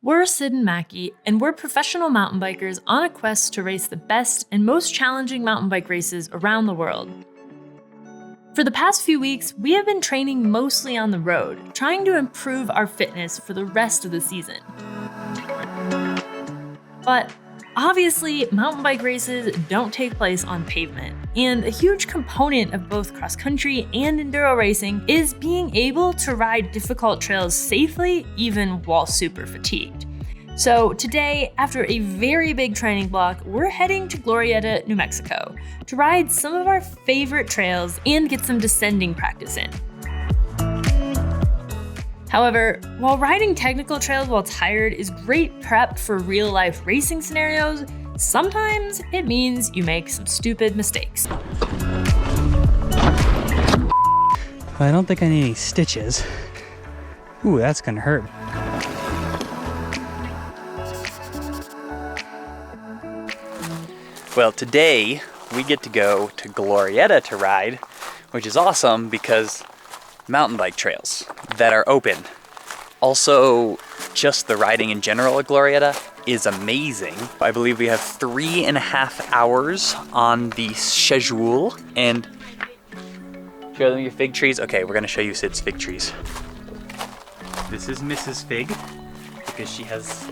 We're Sid and Macky, and we're professional mountain bikers on a quest to race the best and most challenging mountain bike races around the world. For the past few weeks, we have been training mostly on the road, trying to improve our fitness for the rest of the season. But obviously, mountain bike races don't take place on pavement, and a huge component of both cross-country and enduro racing is being able to ride difficult trails safely, even while super fatigued. So today, after a very big training block, we're heading to Glorieta, New Mexico, to ride some of our favorite trails and get some descending practice in. However, while riding technical trails while tired is great prep for real-life racing scenarios, sometimes it means you make some stupid mistakes. I don't think I need any stitches. Ooh, that's gonna hurt. Well, today we get to go to Glorieta to ride, which is awesome because mountain bike trails that are open. Also, just the riding in general at Glorieta is amazing. I believe we have 3.5 hours on the schedule, and show them your fig trees. Okay, we're gonna show you Sid's fig trees. This is Mrs. Fig, because she has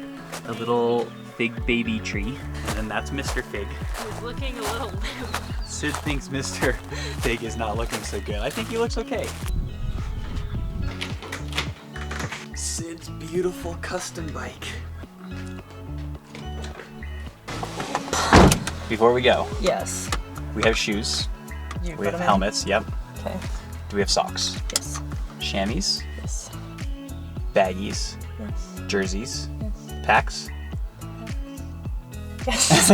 a little fig baby tree, and then that's Mr. Fig. He's looking a little limp. Sid thinks Mr. Fig is not looking so good. I think he looks okay. Sid's beautiful custom bike. Before we go, Yes. we have shoes, You we have helmets, yep. Okay. Do we have socks? Yes. Chamois, Yes. baggies, Yes. jerseys, Yes. packs. Yes.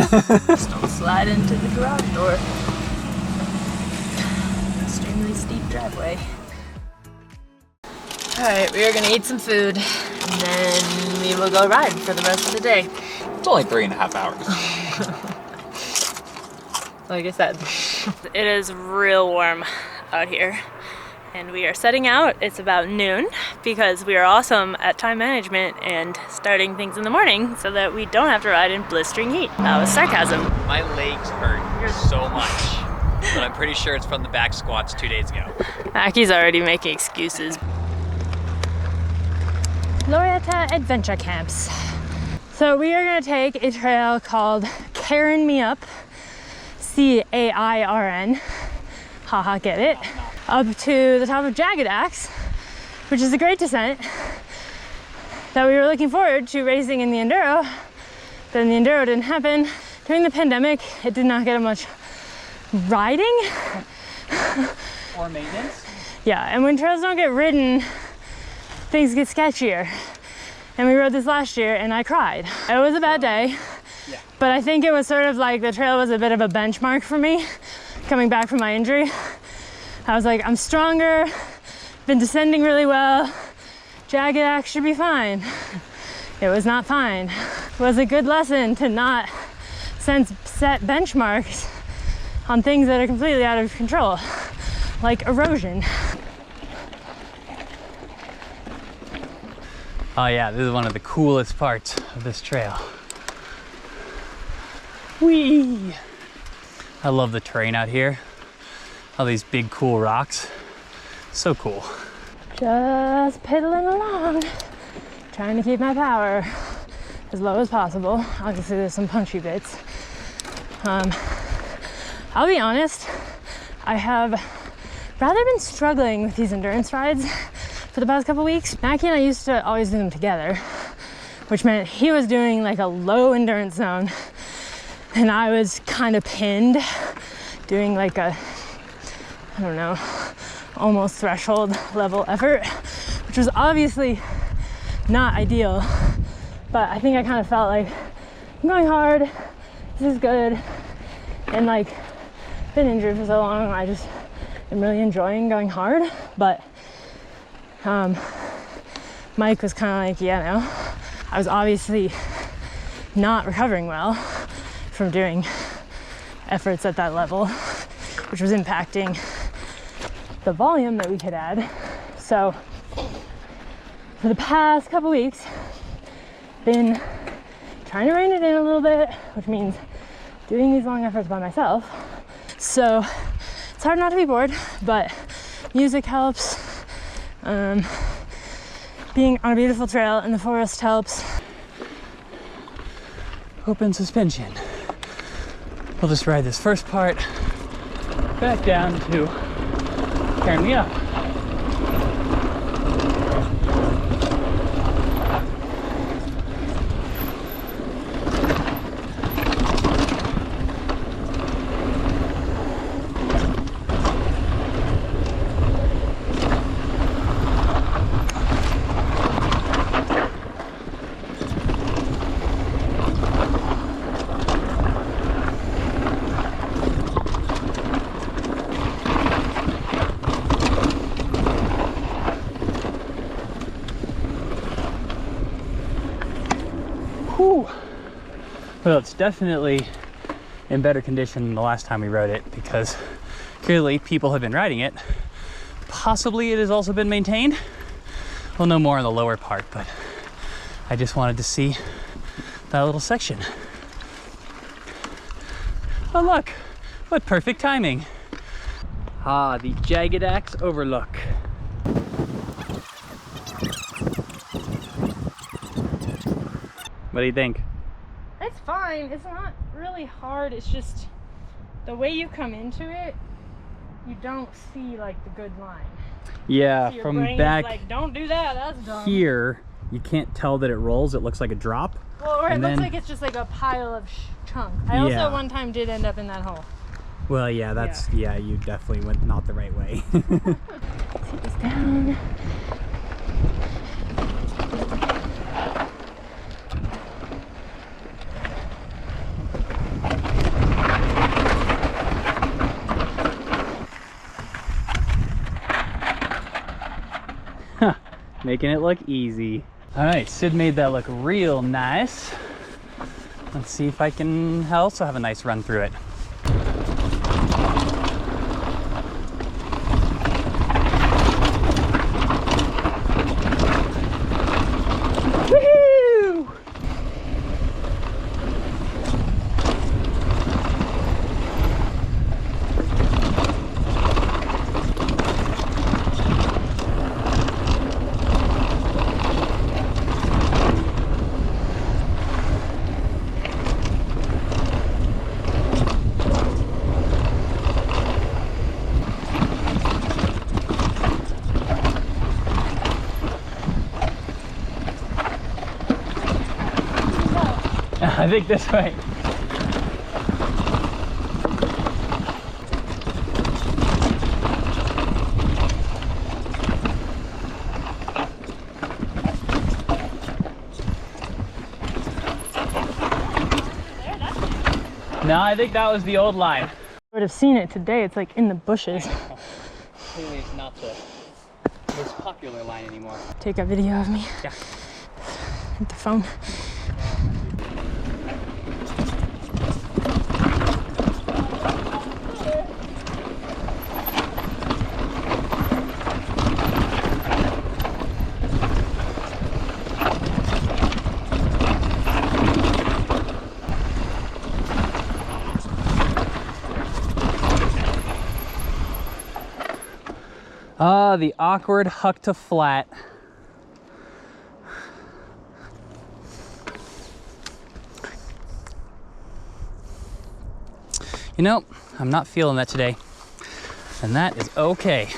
Just don't slide into the garage door. Extremely steep driveway. Alright, we are gonna eat some food, and then we will go ride for the rest of the day. It's only 3.5 hours. Like I said. It is real warm out here, and we are setting out. It's about noon because we are awesome at time management and starting things in the morning so that we don't have to ride in blistering heat. That was sarcasm. My legs hurt so much, but I'm pretty sure it's from the back squats 2 days ago. Macky's already making excuses. Glorieta Adventure Camps. So we are gonna take a trail called Cairn Me Up, C-A-I-R-N, haha, get it, up to the top of Jagged Axe, which is a great descent that we were looking forward to racing in the enduro. Then the enduro didn't happen. During the pandemic, it did not get much riding. Or maintenance. Yeah, and when trails don't get ridden, things get sketchier. And we rode this last year and I cried. It was a bad day, Yeah. but I think it was sort of like the trail was a bit of a benchmark for me coming back from my injury. I was like, I'm stronger, been descending really well, Jagged Axe should be fine. It was not fine. It was a good lesson to not set benchmarks on things that are completely out of control, like erosion. Oh yeah, this is one of the coolest parts of this trail. Whee! I love the terrain out here. All these big cool rocks. So cool. Just pedaling along, trying to keep my power as low as possible. Obviously there's some punchy bits. I'll be honest, I have rather been struggling with these endurance rides for the past couple weeks. Macky and I used to always do them together, which meant he was doing like a low endurance zone and I was kind of pinned doing like a, I don't know, almost threshold level effort, which was obviously not ideal, but I think I kind of felt like I'm going hard, this is good, and like been injured for so long, I just am really enjoying going hard. But Mike was kind of like, yeah, no, I was obviously not recovering well from doing efforts at that level, which was impacting the volume that we could add. So for the past couple weeks, been trying to rein it in a little bit, which means doing these long efforts by myself. So it's hard not to be bored, but music helps. Being on a beautiful trail in the forest helps. Open suspension. We'll just ride this first part back down to Cairn Me Up. Whew. Well, it's definitely in better condition than the last time we rode it, because clearly people have been riding it. Possibly it has also been maintained. We'll know more in the lower part, but I just wanted to see that little section. Oh look, what perfect timing. Ah, the Jagged Axe Overlook. What do you think? It's fine. It's not really hard. It's just the way you come into it, you don't see like the good line. Yeah, So your from brain back is like, don't do that. That's dumb. here, you can't tell that it rolls. It looks like a drop. Well, or it and looks then- like it's just like a pile of chunk. I Yeah. also one time did end up in that hole. Well, yeah, that's, yeah, you definitely went not the right way. Take this down. Making it look easy. All right, Sid made that look real nice. Let's see if I can also have a nice run through it. Woohoo! I think this way. No, I think that was the old line. I would have seen it today. It's like in the bushes. Clearly it's not the most popular line anymore. Take a video of me. Yeah. With the phone. Ah, the awkward huck to flat. You know, I'm not feeling that today, and that is okay.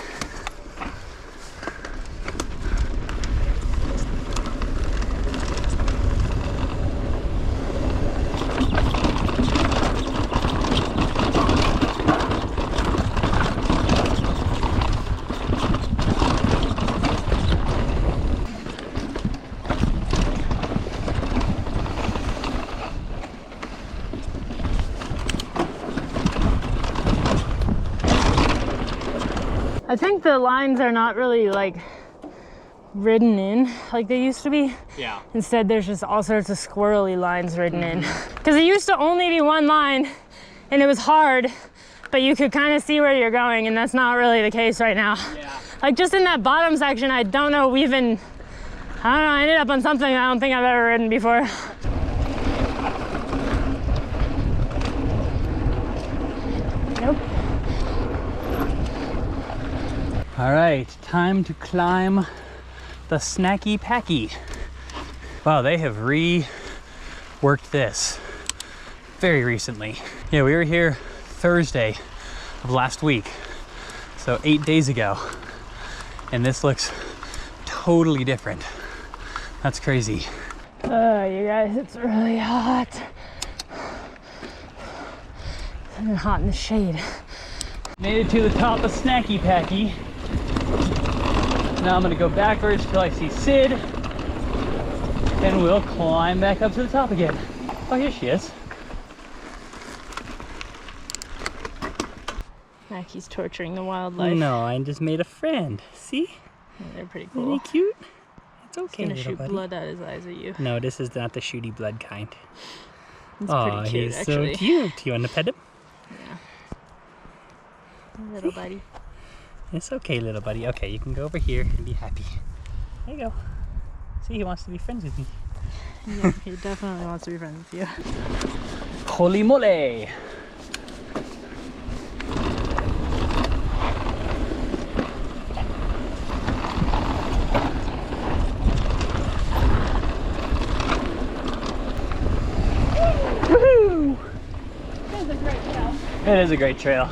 I think the lines are not really like ridden in like they used to be. Yeah. Instead, there's just all sorts of squirrely lines ridden in. Because it used to only be one line and it was hard, but you could kind of see where you're going, and that's not really the case right now. Yeah. Like just in that bottom section, I don't know even I don't know, I ended up on something I don't think I've ever ridden before. Nope. All right, time to climb the Snacky Packy. Wow, they have reworked this very recently. Yeah, we were here Thursday of last week, so 8 days ago, and this looks totally different. That's crazy. Oh, you guys, it's really hot. It's been hot in the shade. Made it to the top of Snacky Packy. Now I'm gonna go backwards till I see Sid, and we'll climb back up to the top again. Oh, here she is. Macky's torturing the wildlife. No, I just made a friend. See? Yeah, they're pretty Isn't cool. he cute? It's okay, He's gonna little shoot buddy. blood out his eyes at you. No, this is not the shooty blood kind. He's Oh, pretty cute, he's actually. so cute. You want to pet him? Yeah. Little buddy. It's okay, little buddy. Okay, you can go over here and be happy. There you go. See, he wants to be friends with me. Yeah, he definitely wants to be friends with you. Holy moly! Woohoo! This is a great trail. It is a great trail.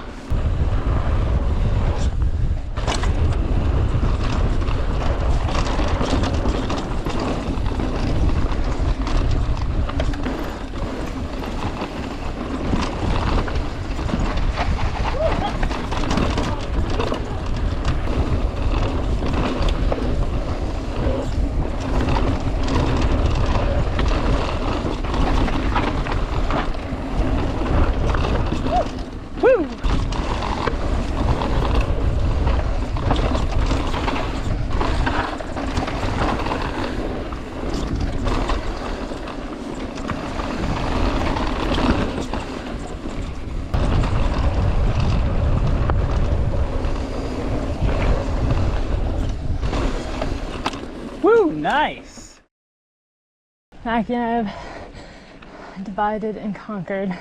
Woo, nice. Macky and I have divided and conquered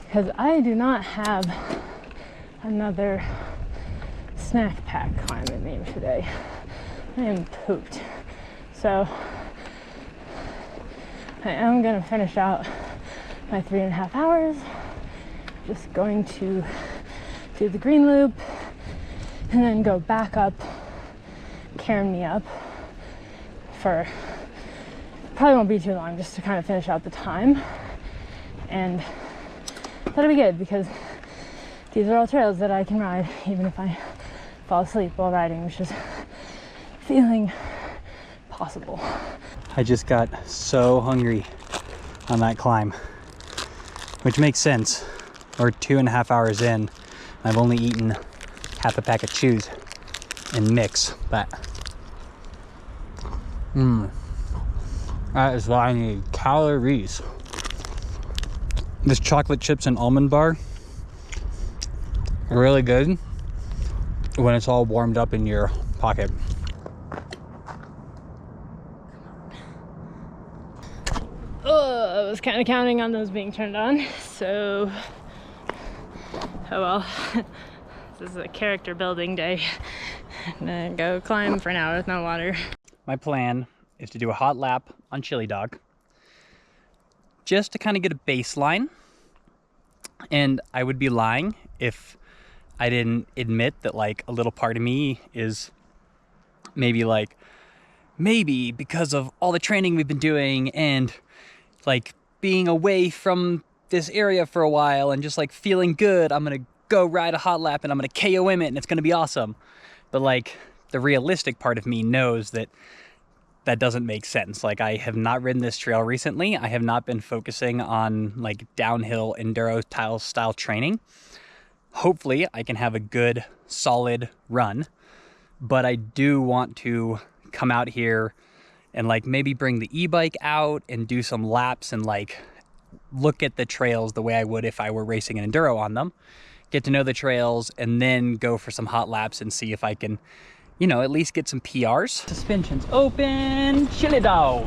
because I do not have another snack pack climb in me today. I am pooped. So I am gonna finish out my 3.5 hours. Just going to do the green loop and then go back up Cairn Me Up for probably won't be too long, just to kind of finish out the time, and that'll be good because these are all trails that I can ride even if I fall asleep while riding, which is feeling possible. I just got so hungry on that climb, which makes sense. We're 2.5 hours in. I've only eaten half a pack of chews and mix, but that is what I need. Calories. This chocolate chips and almond bar are really good when it's all warmed up in your pocket. I was kind of counting on those being turned on, so oh well. This is a character building day. And then go climb for an hour with no water. My plan is to do a hot lap on Chili Dog just to kind of get a baseline, and I would be lying if I didn't admit that like a little part of me is maybe because of all the training we've been doing and like being away from this area for a while and just like feeling good, I'm gonna go ride a hot lap and I'm gonna KOM it and it's gonna be awesome. But like the realistic part of me knows that that doesn't make sense. Like I have not ridden this trail recently. I have not been focusing on like downhill enduro style training. Hopefully I can have a good solid run, but I do want to come out here and like maybe bring the e-bike out and do some laps and like look at the trails the way I would if I were racing an enduro on them, get to know the trails, and then go for some hot laps and see if I can you know, at least get some PRs. Suspension's open, chili dog.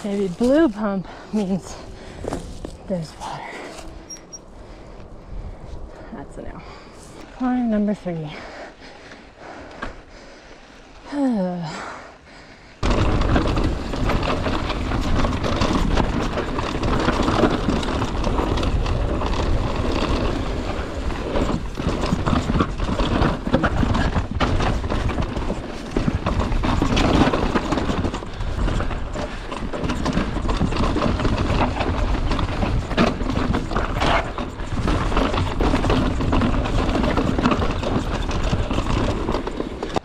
Maybe blue pump means there's water. That's a no. Line number 3.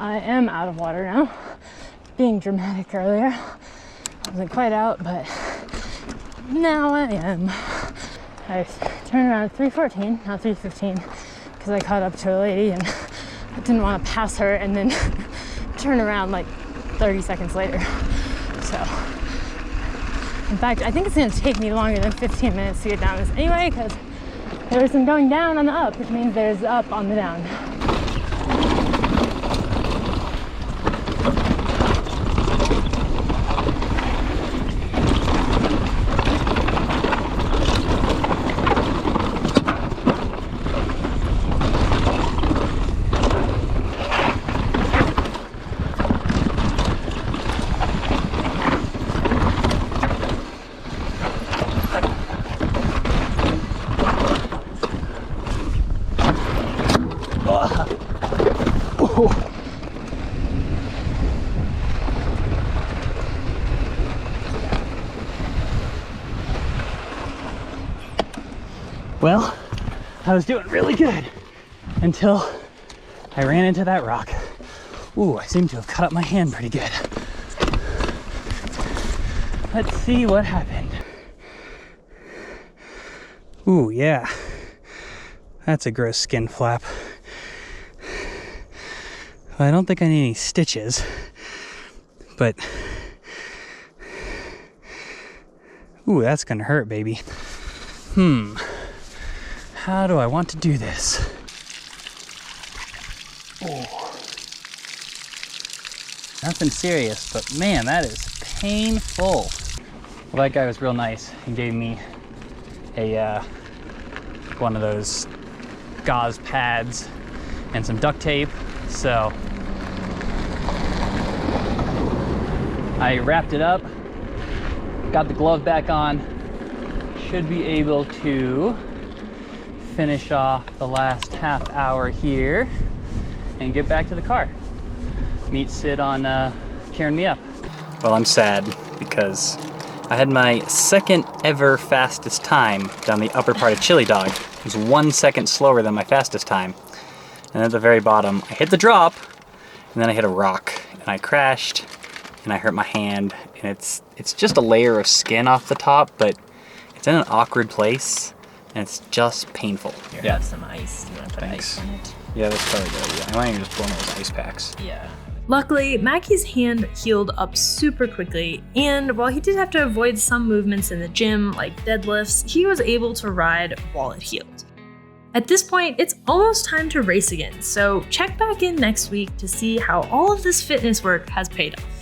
I am out of water now. Being dramatic earlier. I wasn't quite out, but now I am. I turned around at 3:14, not 3:15, because I caught up to a lady and I didn't want to pass her and then turn around like 30 seconds later. So, in fact, I think it's going to take me longer than 15 minutes to get down this anyway, because there's some going down on the up, which means there's up on the down. Well, I was doing really good until I ran into that rock. Ooh, I seem to have cut up my hand pretty good. Let's see what happened. Ooh, yeah. That's a gross skin flap. I don't think I need any stitches, but ooh, that's gonna hurt, baby. How do I want to do this? Oh. Nothing serious, but man, that is painful. Well, that guy was real nice and gave me a one of those gauze pads and some duct tape. So I wrapped it up, got the glove back on, should be able to finish off the last half hour here and get back to the car. Meet Sid on Cairn Me Up. Well, I'm sad because I had my second ever fastest time down the upper part of Chili Dog. It was 1 second slower than my fastest time. And at the very bottom, I hit the drop, and then I hit a rock, and I crashed, and I hurt my hand. And it's just a layer of skin off the top, but it's in an awkward place. And it's just painful. Here, have some ice. You want to put ice on it? Yeah, that's probably good. Yeah, I might even just blow those ice packs. Yeah. Luckily, Macky's hand healed up super quickly, and while he did have to avoid some movements in the gym, like deadlifts, he was able to ride while it healed. At this point, it's almost time to race again, so check back in next week to see how all of this fitness work has paid off.